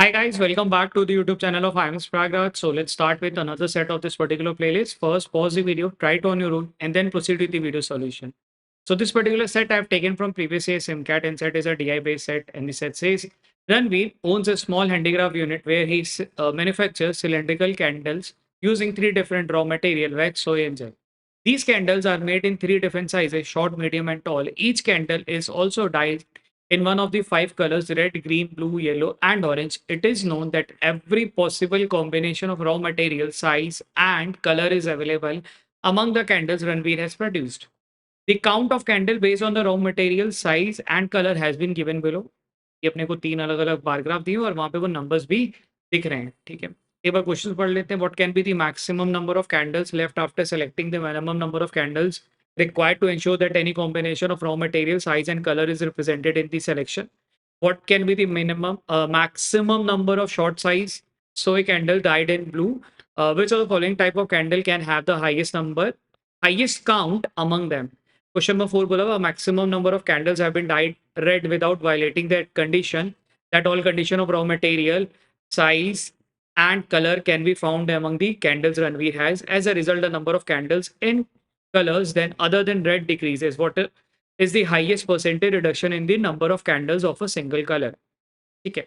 Hi guys, welcome back to the YouTube channel of IMS Pragraj. So let's start with another set of this particular playlist. First, pause the video, try it on your own, and then proceed with the video solution. So this particular set I've taken from previous year's SimCat, and set is a DI based set, and the set says Ranveer owns a small handicraft unit where he manufactures cylindrical candles using three different raw material, wax, soy, and gel. These candles are made in three different sizes: short, medium, and tall. Each candle is also dyed in one of the five colors: red, green, blue, yellow, and orange. It is known that every possible combination of raw material, size, and color is available among the candles Ranveer has produced. The count of candle based on the raw material, size, and color has been given below. ये अपने को तीन अलग अलग bar graph दिए और वहां पे वो नंबर्स भी दिख रहे हैं। ठीक है, एक बार क्वेश्चन पढ़ लेते हैं। What can be the maximum number of candles left after selecting the minimum number of candles required to ensure that any combination of raw material, size, and color is represented in the selection? What can be the maximum number of short size soy candle dyed in blue? Which of the following type of candle can have the highest count among them? Question number 4 बोला, a maximum number of candles have been dyed red without violating that condition. That all condition of raw material, size, and color can be found among the candles Ranveer has. As a result, the number of candles in colors then other than red decreases. What is the highest percentage reduction in the number of candles of a single color? ठीक है,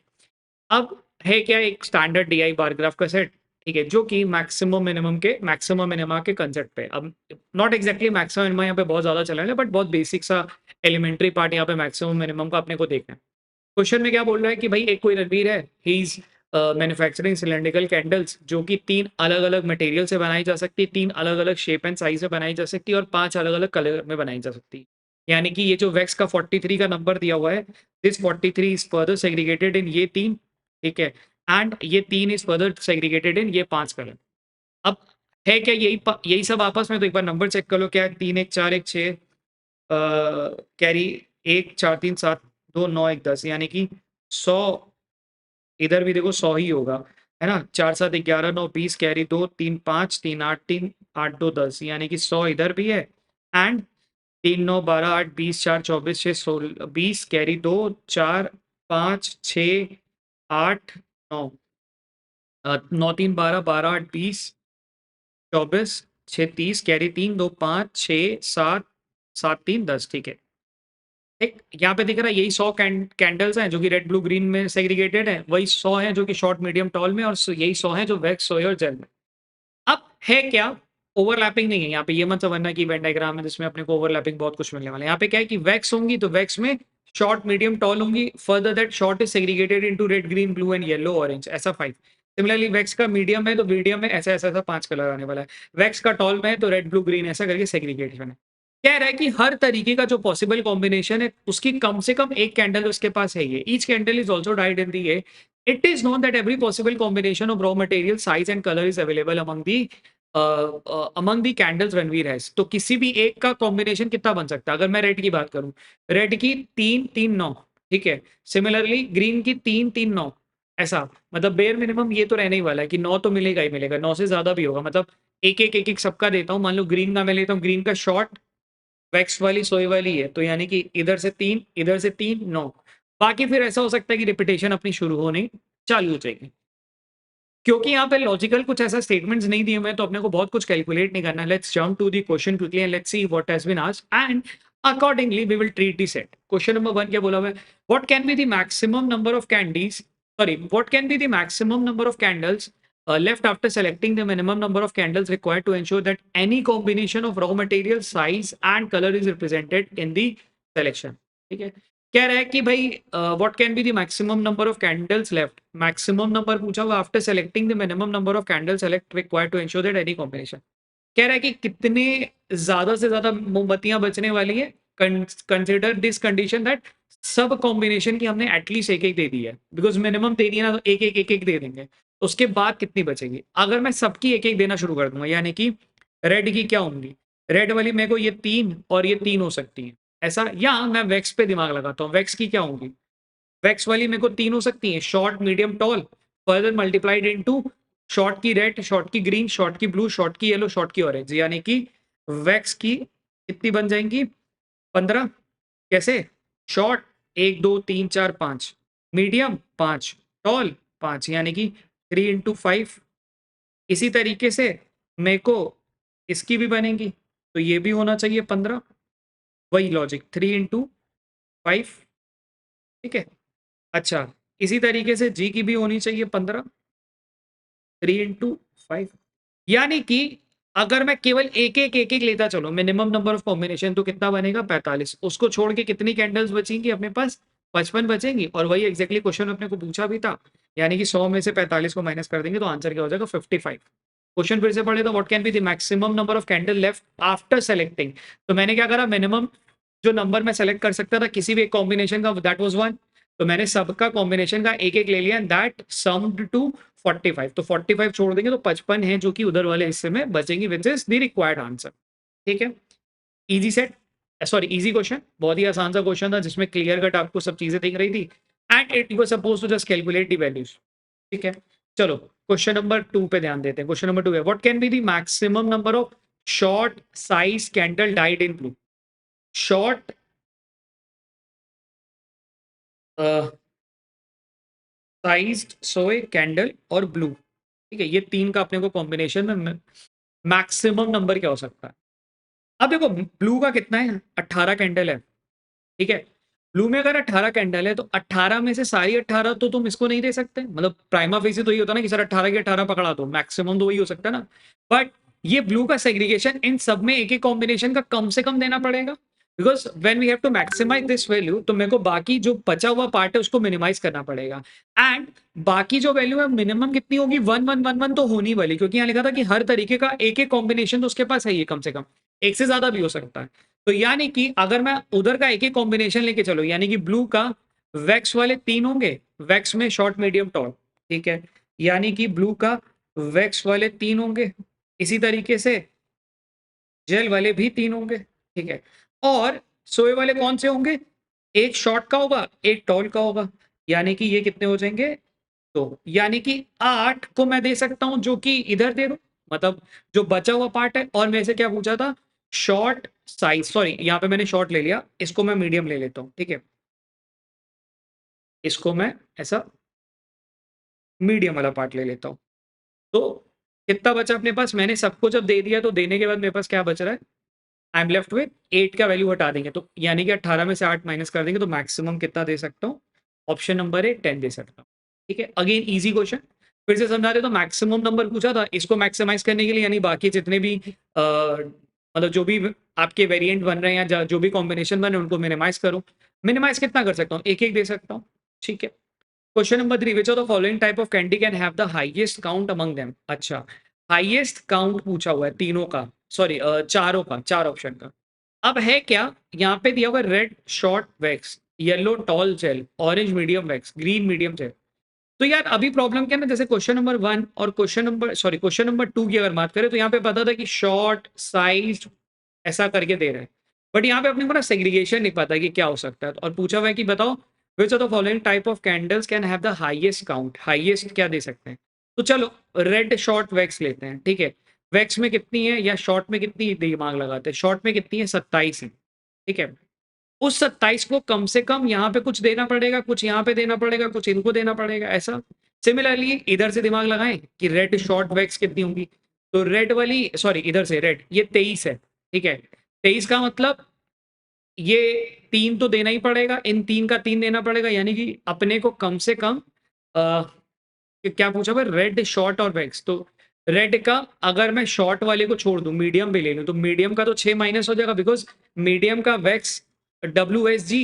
अब है क्या, एक standard DI bar graph का set. ठीक है, जो कि मैक्सिमम मिनिमा के कंसेप्ट पे, अब नॉट एग्जैक्टली मैक्सिमम मिनिमा यहाँ पे बहुत ज्यादा चला है, बट बहुत बेसिक सा एलिमेंट्री पार्ट यहाँ पे मैक्सिमम मिनिमम का अपने को देखना है। क्वेश्चन में क्या बोल रहा है कि भाई एक कोई रणवीर है, he is manufacturing cylindrical candles जो कि तीन अलग अलग मटेरियल से बनाई जा सकती है, तीन अलग अलग शेप एंड साइज में बनाई जा सकती है, और पांच अलग अलग कलर में बनाई जा सकती है। यानी कि ये जो वैक्स का 43 का नंबर दिया हुआ है, this 43 is further segregated in ये तीन। ठीक है, एंड ये तीन इज फर्दर सेग्रीगेटेड इन ये पांच कलर। अब है क्या, यही सब आपस में, तो एक बार नंबर चेक कर लो। क्या है, 3 1 4 1 6, कैरी 1 4 3 7 2 9 1 10, यानी कि 100। इधर भी देखो 100 ही होगा, है ना। 4 7 11 9 20, कैरी 2 3 5 3 8 3 8 2 10, यानी कि 100 इधर भी है। And 3 9 12 8 20 4 24 6 16 20, carry 2 4 5 6 8 9, 9 3 12 12 8 20 24 6 30, carry 3 2 5 6 7 7 3 10। ठीक है, एक यहाँ पे दिख रहा है यही 100 कैंडल्स हैं जो कि रेड ब्लू ग्रीन में सेग्रीगेटेड है, वही 100 हैं जो कि शॉर्ट मीडियम टॉल में, और यही 100 हैं जो वैक्स सोय और जेल में। अब है क्या, ओवरलैपिंग नहीं है यहाँ पे। ये मत समझना कि वेन डायग्राम है जिसमें अपने को ओवरलैपिंग बहुत कुछ मिलने वाला है। यहाँ पे क्या है कि वैक्स होंगी तो वैक्स में शॉर्ट मीडियम टॉल होंगी, further that short is segregated into red green blue and yellow orange, ऐसा 5। सिमिलरली वैक्स का मीडियम है तो मीडियम में ऐसा ऐसा ऐसा 5 कलर आने वाला है। वैक्स का टॉल में है तो रेड ब्लू ग्रीन ऐसा करके सेग्रीगेशन है। कह रहा है कि हर तरीके का जो पॉसिबल कॉम्बिनेशन है उसकी कम से कम एक कैंडल उसके पास है। ये each candle is also died in the A. It is known that every possible combination of raw material, size and colour is available among the candles Ranveer has. तो किसी भी एक का कॉम्बिनेशन कितना बन सकता है? अगर मैं रेड की बात करूं, रेड की 3 3 9, ठीक है। सिमिलरली ग्रीन की 3 3 9, ऐसा। मतलब बेयर मिनिमम ये तो रहने ही वाला है कि 9 तो मिलेगा ही मिलेगा, 9 से ज्यादा भी होगा। मतलब एक एक सबका देता हूँ। मान लो ग्रीन का मैं लेता हूँ, ग्रीन का शॉर्ट वैक्स वाली सोई वाली है, तो यानी कि इधर से 3 इधर से 3 9। बाकी फिर ऐसा हो सकता है कि रिपीटेशन अपनी शुरू होनी चालू हो जाएगी। क्योंकि यहाँ पे लॉजिकल कुछ ऐसा स्टेटमेंट्स नहीं दिए हुए हैं, तो अपने को बहुत कुछ कैलकुलेट नहीं करना। Let's jump to the question quickly and let's see what has been asked and accordingly we will treat the set. Question number 1 क्या बोला हुआ है? What can be the maximum number of candies, sorry, what can be the maximum number of candles left after selecting the minimum number of candles required to ensure that any combination of raw material, size and color is represented in the selection? ठीक है, कह रहा है कि भाई what can be the maximum number of candles left. Maximum number पूछा हुआ after selecting the minimum number of candle select required to ensure that any combination. कह रहा है कि कितने ज्यादा से ज्यादा मोमबत्तियां बचने वाली है। कंसिडर दिस कंडीशन दैट सब कॉम्बिनेशन की हमने एटलीस्ट एक एक दे दी है, बिकॉज मिनिमम दे दिया ना, तो एक एक दे देंगे। उसके बाद कितनी बचेगी? अगर मैं सबकी एक एक देना शुरू कर दूंगा, यानी कि रेड की क्या होंगी, रेड वाली मेरे को ये 3 और ये 3 हो सकती है ऐसा। या मैं वैक्स पे दिमाग लगाता हूँ, वैक्स की क्या होंगी, वैक्स वाली मेरे को 3 हो सकती है, short medium tall, further multiplied into short की रेड, शॉर्ट की ग्रीन, शॉर्ट की ब्लू, शॉर्ट की येलो, शॉर्ट की ऑरेंज, यानी कि वैक्स की कितनी बन जाएंगी? 15। कैसे? शॉर्ट 1 2 3 4 5, मीडियम 5, टॉल 5 यानी कि 3 इंटू 5। इसी तरीके से मेरे को इसकी भी बनेगी, तो ये भी होना चाहिए 15। वही लॉजिक 3 इंटू 5, ठीक है। अच्छा, इसी तरीके से जी की भी होनी चाहिए 15, 3 इंटू 5। यानी कि अगर मैं केवल एक एक लेता चलो मिनिमम नंबर ऑफ कॉम्बिनेशन, तो कितना बनेगा 45। उसको छोड़ के कितनी कैंडल्स बचेंगी अपने पास, 55 बचेंगी। और वही एग्जैक्टली क्वेश्चन अपने को पूछा भी था, यानी कि 100 में से 45 को माइनस कर देंगे तो आंसर क्या हो जाएगा 55। क्वेश्चन फिर से पढ़े तो what can be the maximum number of candle left after selecting. तो मैंने क्या करा, मिनिमम जो नंबर मैं सेलेक्ट कर सकता था किसी भी एक कॉम्बिनेशन का, दैट वाज 1। तो मैंने सबका कॉम्बिनेशन का एक एक ले लिया, दैट सम्ड टू 45। तो 45 छोड़ देंगे तो 55 है जो कि उधर वाले हिस्से में बचेंगी, which is the required answer. ठीक है, easy set, sorry easy question, बहुत ही आसान सा क्वेश्चन था जिसमें क्लियर कट आपको सब चीजें दिख रही थी, and it was suppose to just calculate the values. ठीक है, चलो क्वेश्चन नंबर 2 पे ध्यान देते हैं। क्वेश्चन नंबर 2 है, what can be the maximum number of short size candle died in blue. Short sized सोए कैंडल और ब्लू, ठीक है, ये तीन का अपने को कॉम्बिनेशन में मैक्सिमम नंबर क्या हो सकता है। अब देखो ब्लू का कितना है, 18 कैंडल है, ठीक है। ब्लू में अगर 18 कैंडल है तो 18 में से सारी 18 तो तुम इसको नहीं दे सकते, मतलब प्राइमा फेसी तो ये होता ना कि सर 18 के 18 पकड़ा दो, मैक्सिमम तो वही हो सकता है ना। बट ये ब्लू का सेग्रीगेशन इन सब में एक एक कॉम्बिनेशन का कम से कम देना पड़ेगा, because when we have to maximise this value तो मेरे को बाकी जो बचा हुआ पार्ट है उसको मिनिमाइज करना पड़ेगा। एंड बाकी जो वैल्यू है मिनिमम कितनी होगी, 1 1 1 1 तो होनी वाली, क्योंकि यहाँ लिखा था कि हर तरीके का एक एक कॉम्बिनेशन तो उसके पास है, ये कम से कम एक से ज्यादा भी हो सकता है। तो यानी कि अगर मैं उधर का एक एक कॉम्बिनेशन लेके चलो, यानी कि ब्लू का वैक्स वाले 3 होंगे, वैक्स में शॉर्ट मीडियम टॉल, ठीक है। यानी कि ब्लू का वैक्स वाले 3 होंगे, इसी तरीके से जेल वाले भी 3 होंगे, ठीक है। और सोए वाले कौन से होंगे, एक शॉर्ट का होगा एक टॉल का होगा, यानी कि ये कितने हो जाएंगे, तो यानी कि 8 को मैं दे सकता हूं जो कि इधर दे दो, मतलब जो बचा हुआ पार्ट है। और मेरे से क्या पूछा था, शॉर्ट साइज, सॉरी यहाँ पे मैंने शॉर्ट ले लिया, इसको मैं मीडियम ले लेता हूँ, ठीक है। इसको मैं ऐसा मीडियम वाला पार्ट ले लेता हूँ। तो कितना बचा अपने पास, मैंने सबको जब दे दिया तो देने के बाद मेरे पास क्या बच रहा है, आई एम लेफ्ट विथ 8 का वैल्यू हटा देंगे तो यानी कि 18 में से 8 माइनस कर देंगे तो मैक्सिमम कितना दे सकता हूँ, ऑप्शन नंबर है 10 दे सकता हूँ। ठीक है, अगेन इजी क्वेश्चन, फिर से समझा दे। तो मैक्सिमम नंबर पूछा था, इसको मैक्सिमाइज करने के लिए यानी बाकी जितने भी मतलब जो भी आपके वेरिएंट बन रहे हैं या जो भी कॉम्बिनेशन बन रहे हैं उनको मिनिमाइज करो। मिनिमाइज कितना कर सकता हूँ, एक एक दे सकता हूँ, ठीक है। Question number 3, which of the following type of candy can have the highest count among them. अच्छा, हाईएस्ट काउंट पूछा हुआ है तीनों का, सॉरी चारों का, चार ऑप्शन का। अब है क्या, यहाँ पे दिया हुआ red short wax, yellow tall gel, orange medium wax, green medium gel. तो यार अभी प्रॉब्लम क्या है ना, जैसे क्वेश्चन नंबर 1 और क्वेश्चन नंबर 2 की अगर बात करें तो यहाँ पे पता था कि शॉर्ट साइज ऐसा करके दे रहे हैं, बट यहाँ पे अपने को ना सेग्रीगेशन नहीं पता कि क्या हो सकता है। और पूछा हुआ है कि बताओ which of the following type of candles can have the highest count, highest क्या दे सकते हैं। तो चलो रेड शॉर्ट वैक्स लेते हैं, ठीक है। वैक्स में कितनी है या शॉर्ट में कितनी, दिमाग लगाते हैं, शॉर्ट में कितनी है 27 है, ठीक है। उस 27 को कम से कम यहाँ पे कुछ देना पड़ेगा, कुछ यहाँ पे देना पड़ेगा, कुछ इनको देना पड़ेगा, ऐसा। सिमिलरली इधर से दिमाग लगाएं कि रेड शॉर्ट वैक्स कितनी होंगी, तो रेड वाली, सॉरी इधर से रेड, ये 23 है, ठीक है। 23 का मतलब ये 3 तो देना ही पड़ेगा, इन 3 का 3 देना पड़ेगा, यानी कि अपने को कम से कम क्या पूछा भाई, रेड शॉर्ट और वैक्स। तो रेड का अगर मैं शॉर्ट वाले को छोड़ दूं मीडियम भी ले लूं तो मीडियम का तो 6 माइनस हो जाएगा, बिकॉज मीडियम का वैक्स WSG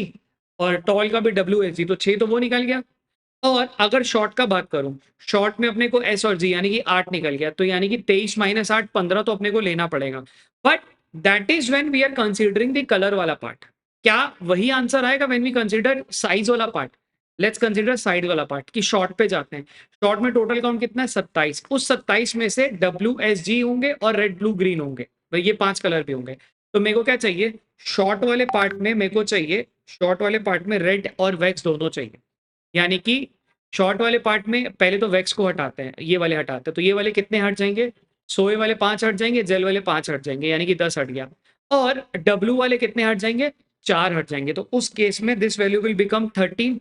और टॉल का भी WSG, तो 6 तो वो निकल गया। और अगर शॉर्ट का बात करूं, शॉर्ट में अपने को S और G यानी कि 8 निकल गया, तो यानी कि 23 माइनस 8 15 तो अपने को लेना पड़ेगा। But that is when we are considering the colour वाला पार्ट। क्या वही आंसर आएगा व्हेन वी कंसीडर साइज वाला पार्ट। लेट्स कंसीडर साइड वाला पार्ट कि शॉर्ट पे जाते हैं। शॉर्ट में टोटल काउंट कितना है 27, उस 27 में से WSG होंगे और रेड ब्लू ग्रीन होंगे, भाई ये 5 कलर भी होंगे। तो मेरे को क्या चाहिए, शॉर्ट वाले पार्ट में मेरे को चाहिए, शॉर्ट वाले पार्ट में रेड और वैक्स दोनों चाहिए। यानी कि शॉर्ट वाले पार्ट में पहले तो वैक्स को हटाते हैं, ये वाले हटाते हैं, तो ये वाले कितने हट जाएंगे, सोए वाले 5 हट जाएंगे, जेल वाले 5 हट जाएंगे, यानी कि 10 हट गया। और डब्लू वाले कितने हट जाएंगे, 4 हट जाएंगे। तो उस केस में दिस वैल्यू विल बिकम 13,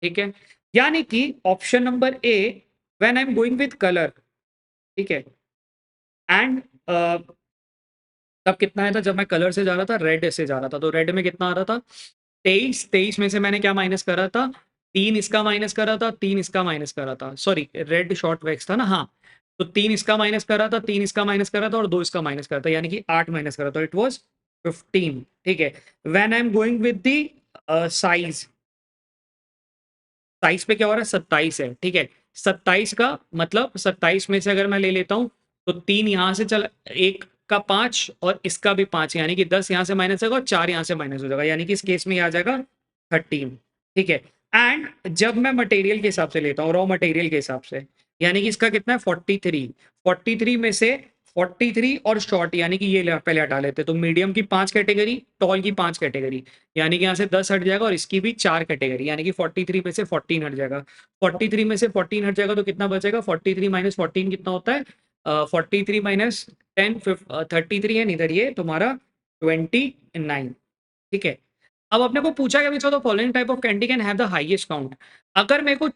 ठीक है। यानी कि option number A, when I am going with colour, ठीक है, एंड तब कितना आया था जब मैं कलर से जा रहा था, रेड से जा रहा था, तो रेड में कितना आ रहा था 23, 23 में से मैंने क्या माइनस करा था, 3 इसका माइनस करा था, 3 इसका माइनस करा था, सॉरी रेड शॉर्ट वैक्स था ना, हाँ, तो 3 इसका माइनस करा था, 3 इसका माइनस करा था और 2 इसका माइनस करा था, यानी कि 8 माइनस करा था, इट वाज 15, ठीक है। When I am going with the size, size पे क्या हो रहा है 27 है, ठीक है, 27 का मतलब 27 में से अगर मैं ले लेता हूँ तो 3 यहाँ से चल, एक का 5 और इसका भी 5, यानी कि 10 यहाँ से माइनस होगा और 4 यहाँ से माइनस हो जाएगा, यानी कि इस केस में ये आ जाएगा 13, ठीक है। एंड जब मैं मटेरियल के हिसाब से लेता हूँ, रॉ मटेरियल के हिसाब से, यानी कि इसका कितना है 43, 43 में से 43 और शॉर्ट, यानी कि ये पहले हटा लेते हैं, तो मीडियम की 5 कैटेगरी, टॉल की 5 कैटेगरी, यानी कि यहाँ से 10 हट जाएगा और इसकी भी 4 कैटेगरी, यानी कि 43 में से 14 हट जाएगा, 43 में से 14 हट जाएगा तो कितना बचेगा, 43 माइनस 14 कितना होता है, 43 माइनस 10, 33 है, इधर ये तुम्हारा 29, ठीक है। अब अपने को पूछा क्या, the following type of candy can have the highest count. अगर मेरे को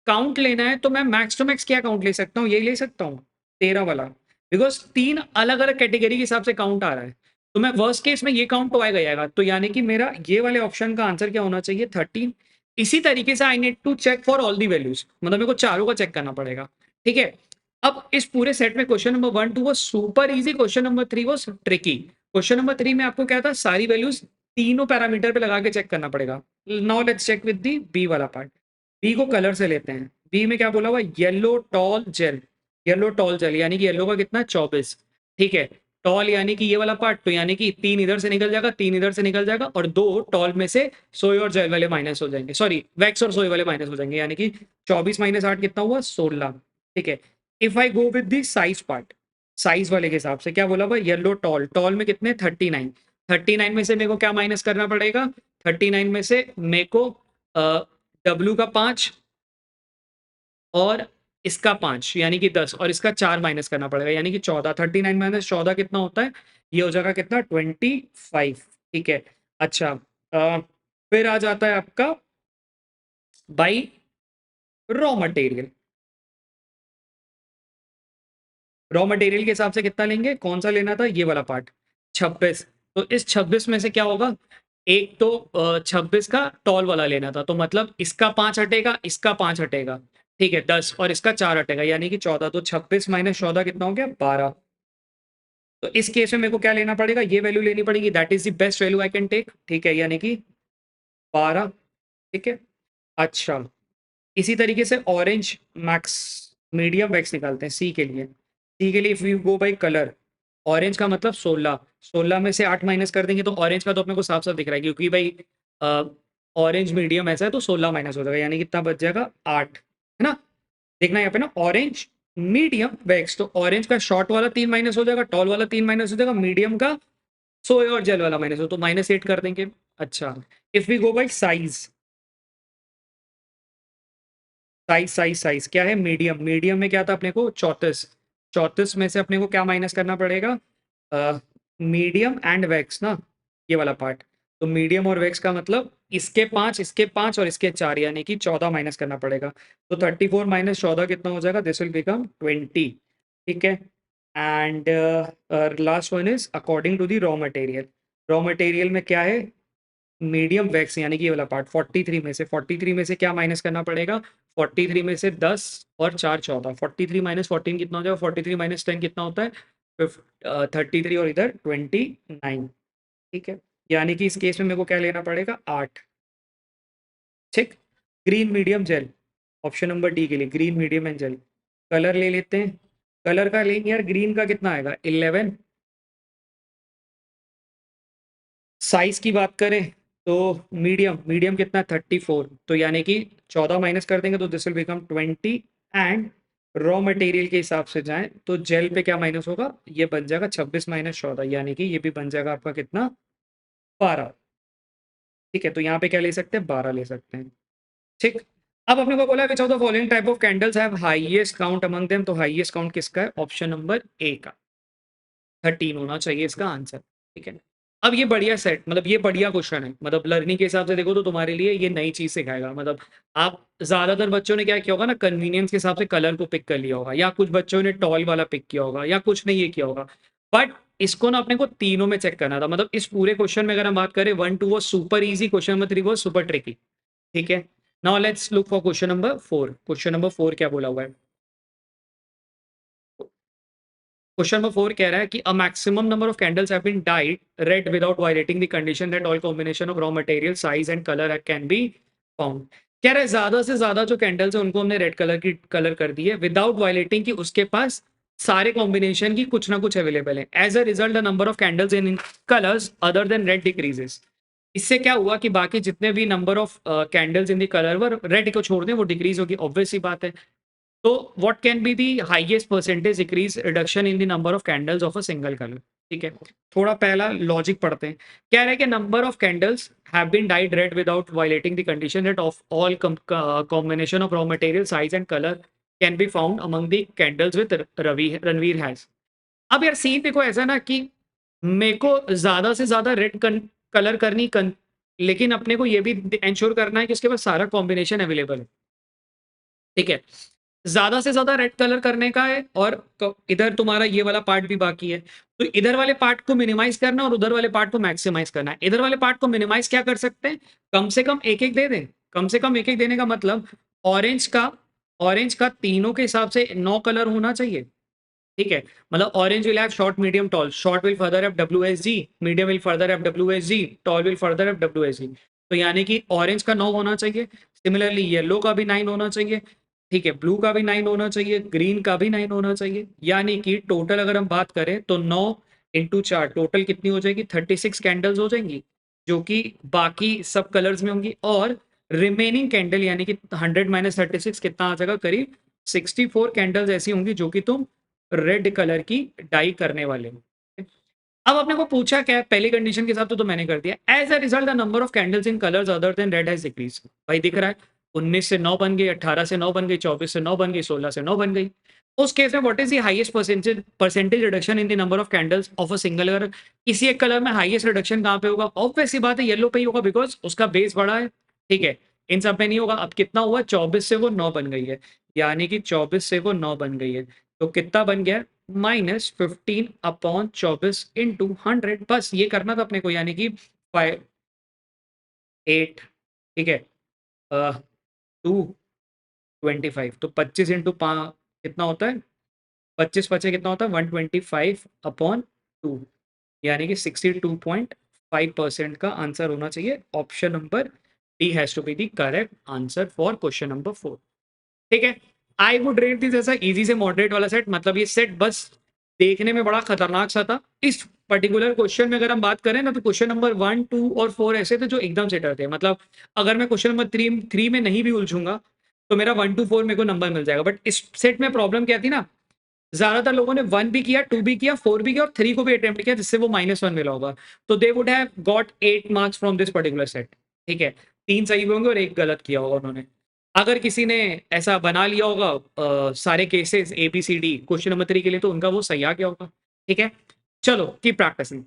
काउंट लेना है तो मैं मैक्स टू मैक्स क्या काउंट ले सकता हूँ, यही ले सकता हूँ 13 वाला, बिकॉज 3 अलग अलग कैटेगरी के हिसाब से काउंट आ रहा है, तो मैं वर्स्ट केस में ये काउंट तो आएगा ही आएगा, तो यानी कि मेरा ये वाले ऑप्शन का आंसर क्या होना चाहिए 13। इसी तरीके से I need to check for all the values, मतलब मेरे को चारों का चेक करना पड़ेगा, ठीक है। अब इस पूरे सेट में क्वेश्चन नंबर 1 2 वो सुपर इजी, क्वेश्चन नंबर 3 वो ट्रिकी। क्वेश्चन नंबर 3 में आपको क्या था, सारी वैल्यूज तीनों पैरामीटर पे लगा के चेक करना पड़ेगा। Now let's check with the B वाला पार्ट। बी को कलर से लेते हैं, बी में क्या बोला हुआ, yellow tall gel, yellow tall gel, यानी कि येलो का कितना 24, ठीक है। टॉल यानी कि ये वाला पार्ट, तो यानी कि 3 इधर से निकल जाएगा, 3 इधर से निकल जाएगा और 2 टॉल में से सोए और जेल वाले माइनस हो जाएंगे, सॉरी वैक्स और सोए वाले माइनस हो जाएंगे, यानी कि 24 माइनस 8 कितना हुआ 16, ठीक है। If I go with the size part, size वाले के हिसाब से क्या बोला हुआ, येलो टॉल, टॉल में कितने 39, 39 में से मेरे को क्या माइनस करना पड़ेगा, 39 में से मेरे को डब्ल्यू का 5 और इसका 5 यानी कि 10 और इसका 4 माइनस करना पड़ेगा, यानी कि 14, 39 माइनस 14 कितना होता है, ये हो जाएगा कितना 25, ठीक है। अच्छा, फिर आ जाता है आपका by raw material, raw material के हिसाब से कितना लेंगे, कौन सा लेना था, ये वाला पार्ट 26, तो इस 26 में से क्या होगा, एक तो 26 का टॉल वाला लेना था, तो मतलब इसका 5 हटेगा, इसका 5 हटेगा, ठीक है, 10 और इसका 4 हटेगा, यानी कि 14, तो 26 माइनस 14 कितना हो गया 12। तो इस केस में मेरे को क्या लेना पड़ेगा, ये वैल्यू लेनी पड़ेगी, that is the best value I can take, ठीक है, यानी कि 12, ठीक है। अच्छा, इसी तरीके से ऑरेंज मैक्स मीडियम वैक्स निकालते हैं सी के लिए, सी के लिए if you go by colour, orange का मतलब 16, 16 में से 8 माइनस कर देंगे तो ऑरेंज का तो अपने को साफ साफ दिख रहा है, क्योंकि भाई ऑरेंज मीडियम ऐसा है तो 16 माइनस हो जाएगा, यानी कितना बच जाएगा 8, है ना। देखना यहाँ पे ना, ऑरेंज मीडियम वैक्स, तो ऑरेंज का शॉर्ट वाला 3 माइनस हो जाएगा, टॉल वाला 3 माइनस हो जाएगा, मीडियम का सोए और जेल वाला माइनस हो तो -8 कर देंगे। अच्छा, if we go by size, size size size क्या है, मीडियम, मीडियम में क्या था अपने को 34, 34 में से अपने को क्या माइनस करना पड़ेगा, मीडियम एंड वैक्स ना, ये वाला पार्ट, तो मीडियम और वैक्स का मतलब इसके 5 और इसके 4, यानी कि 14 माइनस करना पड़ेगा, तो 34 माइनस 14 कितना हो जाएगा, दिस विल बिकम 20, ठीक है। And last one is according to the raw material, raw material में क्या है, मीडियम वैक्स, यानी कि ये वाला पार्ट 43 में से, 43 में से क्या माइनस करना पड़ेगा, 43 में से 10 और 4 14, 43 माइनस 14 कितना हो जाएगा, 43 माइनस 10 कितना होता है 33 और इधर 29, ठीक है। यानी कि इस केस में मेरे को क्या लेना पड़ेगा 8, ठीक। Green medium gel, option number D के लिए green medium and gel, colour ले लेते हैं, कलर का लेंगे यार, ग्रीन का कितना आएगा 11, साइज की बात करें तो मीडियम, मीडियम कितना 34, तो यानी कि 14 माइनस कर देंगे तो this will become 20, and raw material के हिसाब से जाएं तो जेल पे क्या माइनस होगा, ये बन जाएगा 26 माइनस 14, यानी कि ये भी बन जाएगा आपका कितना 12, ठीक है। तो यहाँ पे क्या ले सकते हैं 12 ले सकते हैं, ठीक। अब अपने को बोला which of the following type of candles have highest count among them, तो हाईएस्ट काउंट किसका है, ऑप्शन नंबर ए का 13 होना चाहिए इसका आंसर, ठीक है। अब ये बढ़िया सेट, मतलब ये बढ़िया क्वेश्चन है, मतलब लर्निंग के हिसाब से देखो तो तुम्हारे लिए ये नई चीज सिखाएगा। मतलब आप ज्यादातर बच्चों ने क्या किया होगा ना, कन्वीनियंस के हिसाब से कलर को पिक कर लिया होगा, या कुछ बच्चों ने टॉल वाला पिक किया होगा, या कुछ ने ये किया होगा। बट इसको ना अपने को तीनों में चेक करना था। मतलब इस पूरे क्वेश्चन में अगर हम बात करें, 1 2 वो सुपर इजी, क्वेश्चन नंबर 3 वो सुपर ट्रिकी। ठीक है, now let's look for question number 4। Question number 4 क्या बोला हुआ है? क्वेश्चन नंबर 4 कह रहा है कि a maximum number of candles have been dyed red without violating the condition that all combination of raw material size and colour can be found. कह रहा है ज्यादा से ज्यादा जो कैंडल्स है उनको हमने रेड कलर की कलर कर दी है विदाउट वायलेटिंग, कि उसके पास सारे कॉम्बिनेशन की कुछ ना कुछ अवेलेबल है। As a result the number of candles in colours other than red decreases. इससे क्या हुआ कि बाकी जितने भी number of candles in the colour were red को छोड़ दें वो डिक्रीज होगी, ऑब्वियस सी बात है। तो what can be the highest percentage decrease reduction in the number of candles of a single colour? ठीक है, थोड़ा पहला लॉजिक पढ़ते हैं। कह रहा है कि number of candles have been dyed red without violating the condition that of all combination of raw material size and colour can be found among the candles with Ravi Ranveer has. अब यार सीन देखो ऐसा ना कि मेरे को ज्यादा से ज्यादा रेड कलर लेकिन अपने को ये भी इंश्योर करना है कि उसके पास सारा कॉम्बिनेशन अवेलेबल है। ठीक है, ज्यादा से ज्यादा रेड कलर करने का है, और इधर तुम्हारा ये वाला पार्ट भी बाकी है। तो इधर वाले पार्ट को मिनिमाइज करना और उधर वाले पार्ट को मैक्सिमाइज करना है। इधर वाले पार्ट को मिनिमाइज क्या कर सकते हैं, कम से कम एक एक दे दें। कम से कम एक एक देने का मतलब ऑरेंज का तीनों के हिसाब से 9 कलर होना चाहिए। ठीक है, मतलब orange will have short medium tall, short will further have W S G, medium will further have W S G, tall will further have W S G. तो यानी कि ऑरेंज का 9 होना चाहिए। सिमिलरली येलो का भी 9 होना चाहिए। ठीक है, ब्लू का भी 9 होना चाहिए, ग्रीन का भी 9 होना चाहिए। यानी कि टोटल अगर हम बात करें तो 9 × 4 टोटल कितनी हो जाएगी, 36 कैंडल्स हो जाएंगी, जो कि बाकी सब कलर्स में होंगी। और रिमेनिंग कैंडल यानी कि 100 - 36 कितना आ जाएगा, करीब 64 कैंडल्स ऐसी होंगी जो कि तुम रेड कलर की डाई करने वाले हो। अब अपने को पूछा क्या है, पहली कंडीशन के हिसाब से तो मैंने कर दिया। As a result the number of candles in colours other than red has decrease. भाई दिख रहा है, 19 से 9 बन गई, 18 से 9 बन गई, 24 से 9 बन गई, 16 से 9 बन गई। उस केस में what is the highest percentage reduction in the number of candles of a single colour? किसी एक कलर में हाईएस्ट रिडक्शन कहाँ पे होगा? ऑब्वियस सी बात है येलो पे ही होगा, बिकॉज उसका बेस बड़ा है। ठीक है, इन सब में नहीं होगा। अब कितना हुआ, 24 से वो 9 बन गई है, यानी कि 24 से वो 9 बन गई है। तो कितना बन गया, -15/24 इंटू 100। बस ये करना था अपने को, यानी कि 5 8। ठीक है, 225। तो 25 × 5 कितना होता है, 25 × 5 कितना होता है, 125/2, यानी कि 62.5% का आंसर होना चाहिए। Option number D has to be the correct answer for question number 4। ठीक है, आई वुड रेट दिस ऐसा इजी से मॉडरेट वाला सेट। मतलब ये सेट बस देखने में बड़ा खतरनाक सा था। इस पर्टिकुलर क्वेश्चन में अगर हम बात करें ना, तो क्वेश्चन नंबर 1 2 और 4 ऐसे थे जो एकदम से डर थे। मतलब अगर मैं क्वेश्चन नंबर 3 में नहीं भी उलझूंगा तो मेरा 1 2 4 मेरे को नंबर मिल जाएगा। बट इस सेट में प्रॉब्लम क्या थी ना, ज्यादातर लोगों ने 1 भी किया, 2 भी किया, 4 भी किया और 3 को भी अटेम्प्ट किया, जिससे वो -1 मिला होगा। तो they would have got 8 marks from this particular set. ठीक है, 3 सही भी होंगे और एक गलत किया होगा उन्होंने। अगर किसी ने ऐसा बना लिया होगा सारे केसेस ABCD क्वेश्चन नंबर 3 के लिए, तो उनका वो सही आ गया होगा। ठीक है, चलो कीप प्रैक्टिसिंग।